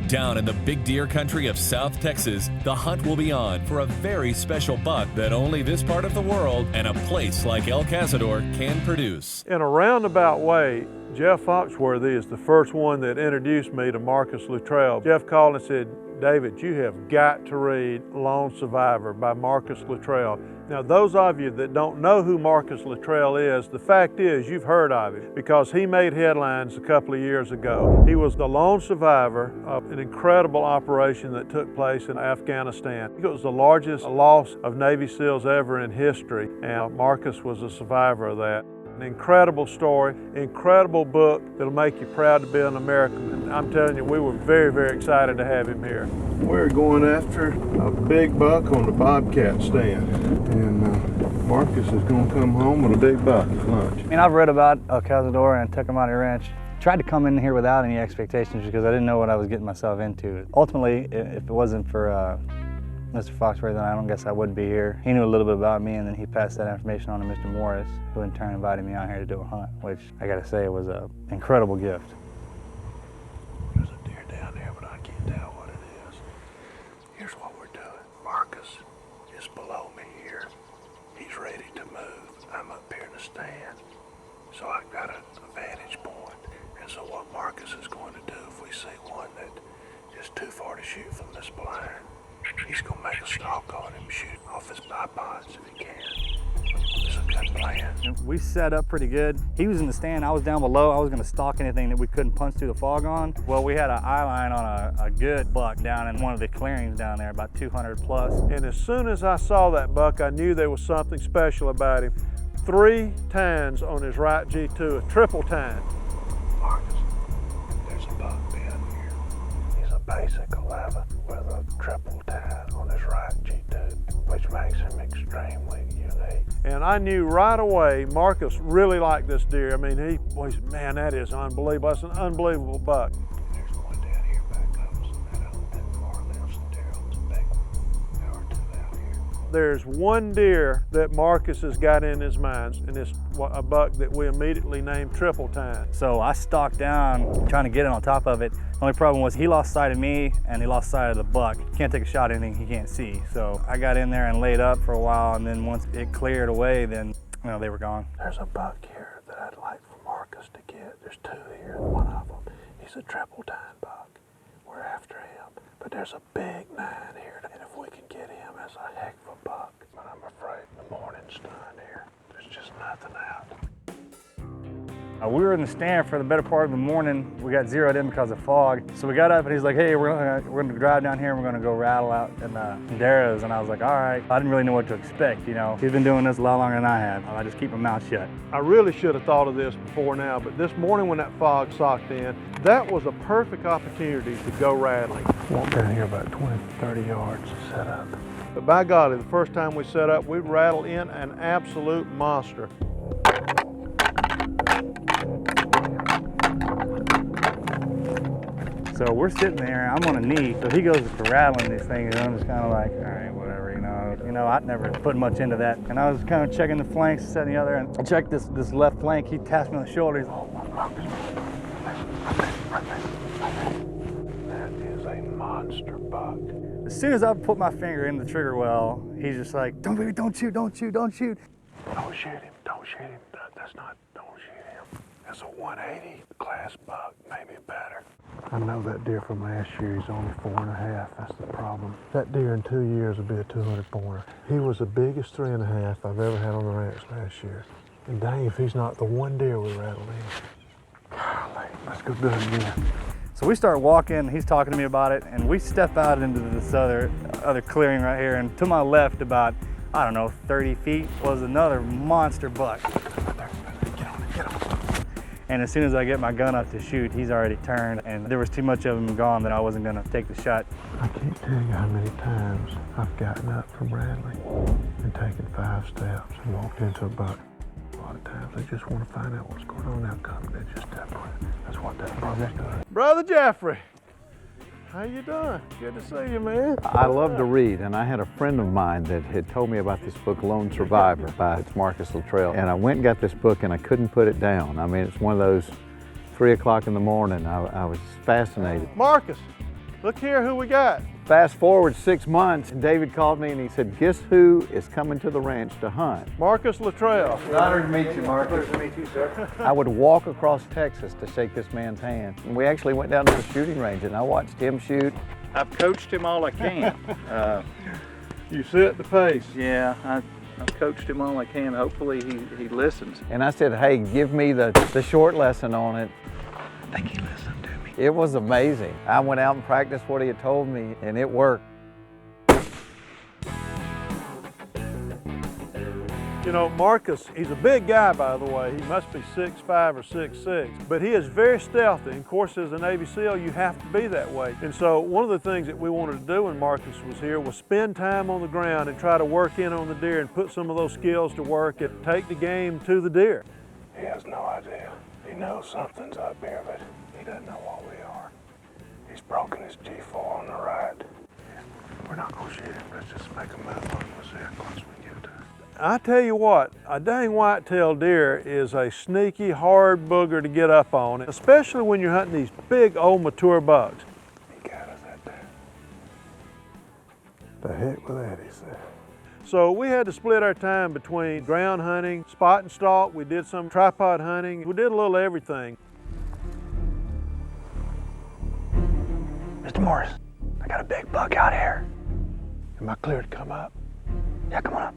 Down in the big deer country of South Texas, the hunt will be on for a very special buck that only this part of the world and a place like El Cazador can produce. In a roundabout way, Jeff Foxworthy is the first one that introduced me to Marcus Luttrell. Jeff called and said, "David, you have got to read Lone Survivor by Marcus Luttrell." Now, those of you that don't know who Marcus Luttrell is, the fact is you've heard of him because he made headlines a couple of years ago. He was the lone survivor of an incredible operation that took place in Afghanistan. It was the largest loss of Navy SEALs ever in history, and Marcus was a survivor of that. An incredible story, incredible book that'll make you proud to be an American. And I'm telling you, we were very, very excited to have him here. We're going after a big buck on the bobcat stand. And Marcus is going to come home with a big buck at lunch. I mean, I've read about El Cazador and Cazador Ranch. Tried to come in here without any expectations because I didn't know what I was getting myself into. Ultimately, if it wasn't for Mr. Foxworthy, then I don't guess I would be here. He knew a little bit about me, and then he passed that information on to Mr. Morris, who in turn invited me out here to do a hunt, which I gotta say was an incredible gift. There's a deer down there, but I can't tell what it is. Here's what we're doing. Marcus is below me here. He's ready to move. I'm up here in the stand, so I've got a vantage point. And so what Marcus is going to do, if we see one that is too far to shoot from this blind, he's going to make a stalk on him, shoot off his bipods if he can. It's a good plan. We set up pretty good. He was in the stand, I was down below. I was going to stalk anything that we couldn't punch through the fog on. Well, we had an eye line on a good buck down in one of the clearings down there, about 200 plus. And as soon as I saw that buck, I knew there was something special about him. 3 tines on his right G2, a triple tine. Marcus, there's a buck down here. He's a basic 11 with a triple tine on his right G2, which makes him extremely unique. And I knew right away Marcus really liked this deer. I mean, he said, "Man, that is unbelievable. That's an unbelievable buck." There's one down here back up, so that don't that far left, so Daryl's a big one. There are 2 out here. There's one deer that Marcus has got in his mind, and it's a buck that we immediately named Triple Tine. So I stalked down, trying to get it on top of it. The only problem was he lost sight of me and he lost sight of the buck. Can't take a shot at anything he can't see. So I got in there and laid up for a while, and then once it cleared away, then they were gone. There's a buck here that I'd like for Marcus to get. There's 2 here. One of them, he's a Triple Tine buck. We're after him. But there's a big 9 here, and if we can get him, that's a heck of a buck. But I'm afraid the morning's done here. There's just nothing out. We were in the stand for the better part of the morning. We got zeroed in because of fog. So we got up and he's like, "Hey, we're gonna drive down here and we're gonna go rattle out in Darrow's." And I was like, all right. I didn't really know what to expect, you know. He's been doing this a lot longer than I have. I just keep my mouth shut. I really should have thought of this before now, but this morning when that fog socked in, that was a perfect opportunity to go rattling. Walk down here about 20, 30 yards to set up. But by golly, the first time we set up, we rattled in an absolute monster. So we're sitting there, I'm on a knee, so he goes to rattling these things, and I'm just kind of like, all right, whatever, you know. I'd never put much into that. And I was kind of checking the flanks, this, that, and the other, and I checked this left flank. He taps me on the shoulder. He's like, "Oh, that is a monster buck." As soon as I put my finger in the trigger well, he's just like, don't shoot, don't shoot, don't shoot. Don't shoot him, don't shoot him. Don't shoot him. That's a 180 class buck, maybe better. I know that deer from last year, he's only 4.5, that's the problem. That deer in 2 years will be a 200 pointer. He was the biggest 3.5 I've ever had on the ranch last year. And dang, if he's not the one deer we rattled in. Golly, let's go do it again. So we start walking, he's talking to me about it, and we step out into this other clearing right here, and to my left about, I don't know, 30 feet was another monster buck. Get on it. And as soon as I get my gun up to shoot, he's already turned, and there was too much of him gone that I wasn't gonna take the shot. I can't tell you how many times I've gotten up from rattling and taken 5 steps and walked into a buck. A lot of times they just want to find out what's going on out coming. They're just desperate. That's what that brother's doing. Brother Jeffrey, how you doing? Good to see you, man. I love to read, and I had a friend of mine that had told me about this book, Lone Survivor, by Marcus Luttrell. And I went and got this book, and I couldn't put it down. I mean, it's one of those 3 o'clock in the morning. I was fascinated. Marcus, Look here who we got. Fast forward 6 months, and David called me and he said, guess who is coming to the ranch to hunt? Marcus Luttrell. Honored to meet you, Marcus. Pleasure to meet you, sir. I would walk across Texas to shake this man's hand. And we actually went down to the shooting range and I watched him shoot. I've coached him all I can. You set the pace. Yeah, I've coached him all I can. Hopefully he listens. And I said, hey, give me the short lesson on it. I think he listened to me. It was amazing. I went out and practiced what he had told me, and it worked. You know, Marcus, he's a big guy, by the way. He must be 6'5" or 6'6", but he is very stealthy. And of course, as a Navy SEAL, you have to be that way. And so one of the things that we wanted to do when Marcus was here was spend time on the ground and try to work in on the deer and put some of those skills to work and take the game to the deer. He has no idea. He knows something's up here, but he doesn't know what we are. He's broken his G4 on the right. We're not gonna shoot him. Let's just make a move on him. We'll see how close we get to it. I tell you what, a dang whitetail deer is a sneaky, hard booger to get up on, especially when you're hunting these big, old, mature bucks. He got us out there. The heck with that, he said. So we had to split our time between ground hunting, spot and stalk. We did some tripod hunting. We did a little everything. Mr. Morris, I got a big buck out here. Am I clear to come up? Yeah, come on up.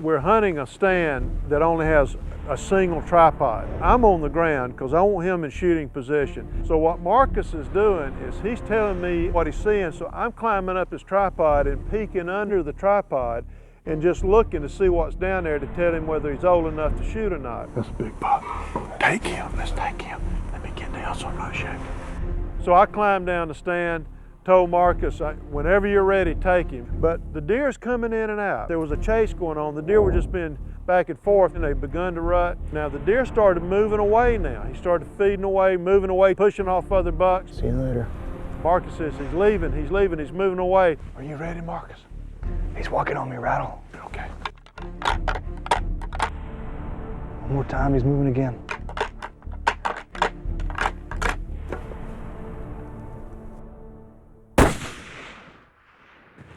We're hunting a stand that only has a single tripod. I'm on the ground because I want him in shooting position. So what Marcus is doing is he's telling me what he's seeing, so I'm climbing up his tripod and peeking under the tripod and just looking to see what's down there to tell him whether he's old enough to shoot or not. That's a big buck. Take him. Let's take him. Let me get down so I'm not shaking. So I climbed down the stand, told Marcus, whenever you're ready, take him. But the deer's coming in and out. There was a chase going on. The deer were just being back and forth, and they've begun to rut. Now the deer started moving away now. He started feeding away, moving away, pushing off other bucks. See you later. Marcus says he's leaving, he's moving away. Are you ready, Marcus? He's walking on me, Rattle. Okay. One more time, he's moving again.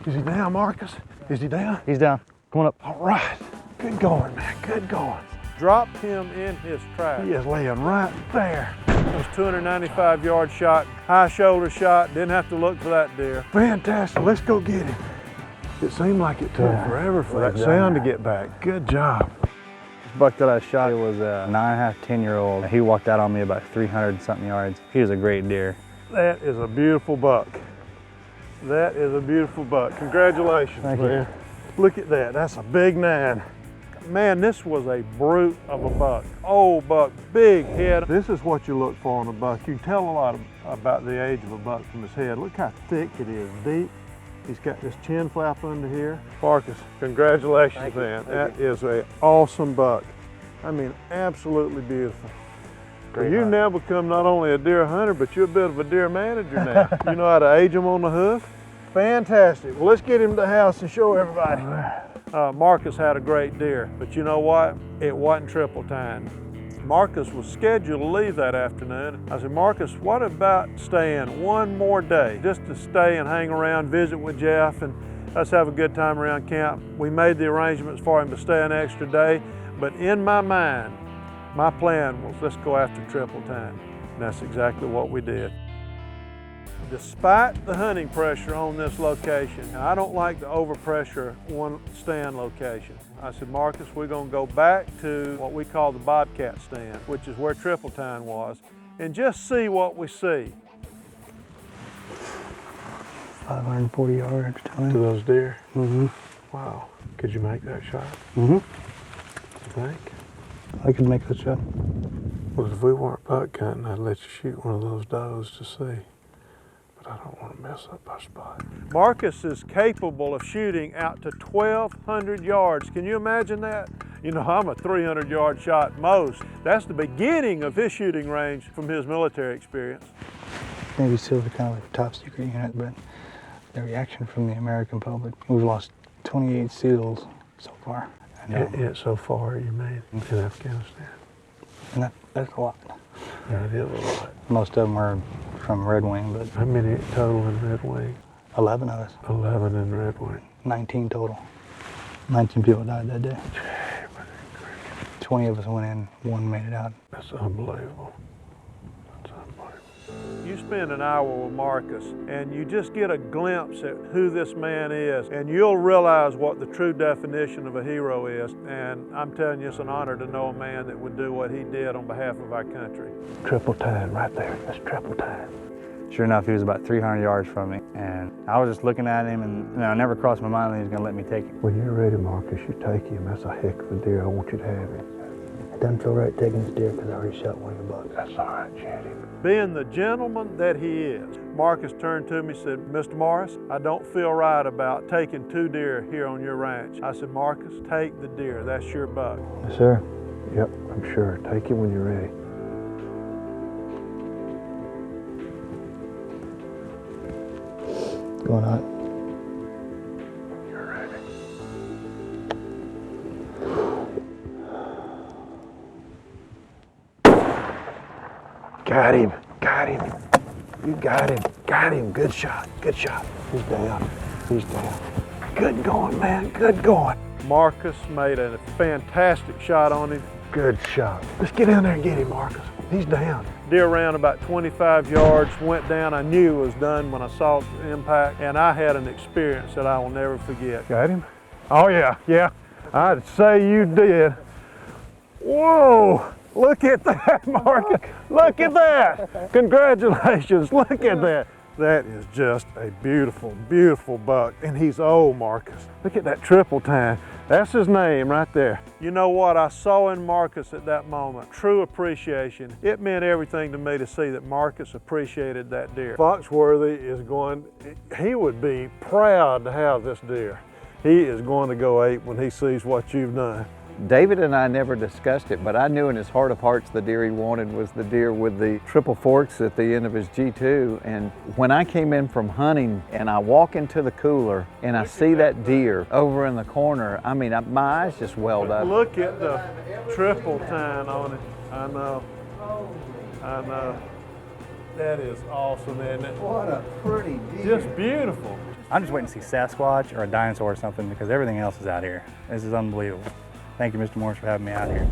Is he down, Marcus? Is he down? He's down. Come on up. All right. Good going, man. Good going. Dropped him in his trap. He is laying right there. It was 295-yard shot, high shoulder shot, didn't have to look for that deer. Fantastic. Let's go get him. It seemed like it took forever for that sound to get back. Good job. This buck that I shot, it was a 9.5, 10-year-old. He walked out on me about 300-something yards. He was a great deer. That is a beautiful buck. That is a beautiful buck. Congratulations, Thank man. you. Look at that. That's a big 9. Man, this was a brute of a buck. Old buck, big head. This is what you look for in a buck. You can tell a lot about the age of a buck from his head. Look how thick it is, deep. He's got this chin flap under here. Marcus, congratulations, man. That is an awesome buck. I mean, absolutely beautiful. Well, you've now become not only a deer hunter, but you're a bit of a deer manager now. You know how to age them on the hoof? Fantastic. Well, let's get him to the house and show everybody. Marcus had a great deer, but you know what? It wasn't triple time. Marcus was scheduled to leave that afternoon. I said, Marcus, what about staying one more day, just to stay and hang around, visit with Jeff, and let's have a good time around camp. We made the arrangements for him to stay an extra day, but in my mind, my plan was let's go after triple time. And that's exactly what we did. Despite the hunting pressure on this location, and I don't like to overpressure one stand location, I said, Marcus, we're going to go back to what we call the Bobcat stand, which is where triple time was, and just see what we see. 540 yards to those deer? Mm-hmm. Wow. Could you make that shot? Mm-hmm. You think? I could make that shot. Well, if we weren't buck hunting, I'd let you shoot one of those does to see. But I don't want to mess up our spot. Marcus is capable of shooting out to 1,200 yards. Can you imagine that? You know, I'm a 300-yard shot most. That's the beginning of his shooting range from his military experience. Navy SEALs are kind of like a top secret unit, but the reaction from the American public, we've lost 28 SEALs so far. Yeah, so far you made in Afghanistan. And that's a lot. Yeah, it is a lot. Most of them are from Red Wing, but How many total in Red Wing? 11 of us, 11 in Red Wing. 19 total. 19 people died that day. 20 of us went in, one made it out. That's unbelievable. That's unbelievable. You spend an hour with Marcus and you just get a glimpse at who this man is, and you'll realize what the true definition of a hero is. And I'm telling you, it's an honor to know a man that would do what he did on behalf of our country. Triple time right there. That's triple time. Sure enough, he was about 300 yards from me, and I was just looking at him, and it never crossed my mind that he was going to let me take him. When you're ready, Marcus, you take him. That's a heck of a deer. I want you to have him. It doesn't feel right taking this deer because I already shot one of the bucks. That's all right, Chatty. Being the gentleman that he is, Marcus turned to me and said, Mr. Morris, I don't feel right about taking 2 deer here on your ranch. I said, Marcus, take the deer. That's your buck. Yes, sir. Yep, I'm sure. Take him when you're ready. Going on. You're ready. Got him. Got him. You got him. Got him. Good shot. Good shot. He's down. He's down. Good going, man. Good going. Marcus made a fantastic shot on him. Good shot. Let's get in there and get him, Marcus. He's down. Deer ran about 25 yards, went down. I knew it was done when I saw the impact, and I had an experience that I will never forget. Got him? Oh, yeah. Yeah. I'd say you did. Whoa! Look at that, Marcus. Look at that. Congratulations. Look at that. That is just a beautiful, beautiful buck, and he's old, Marcus. Look at that triple time. That's his name right there. You know what I saw in Marcus at that moment? True appreciation. It meant everything to me to see that Marcus appreciated that deer. Foxworthy is going, he would be proud to have this deer. He is going to go ape when he sees what you've done. David and I never discussed it, but I knew in his heart of hearts the deer he wanted was the deer with the triple forks at the end of his G2. And when I came in from hunting and I walk into the cooler and I see that deer over in the corner, I mean, my eyes just welled up. Look at the triple tine on it. I know. I know. That is awesome, isn't it? What a pretty deer. Just beautiful. I'm just waiting to see Sasquatch or a dinosaur or something because everything else is out here. This is unbelievable. Thank you, Mr. Morris, for having me out here.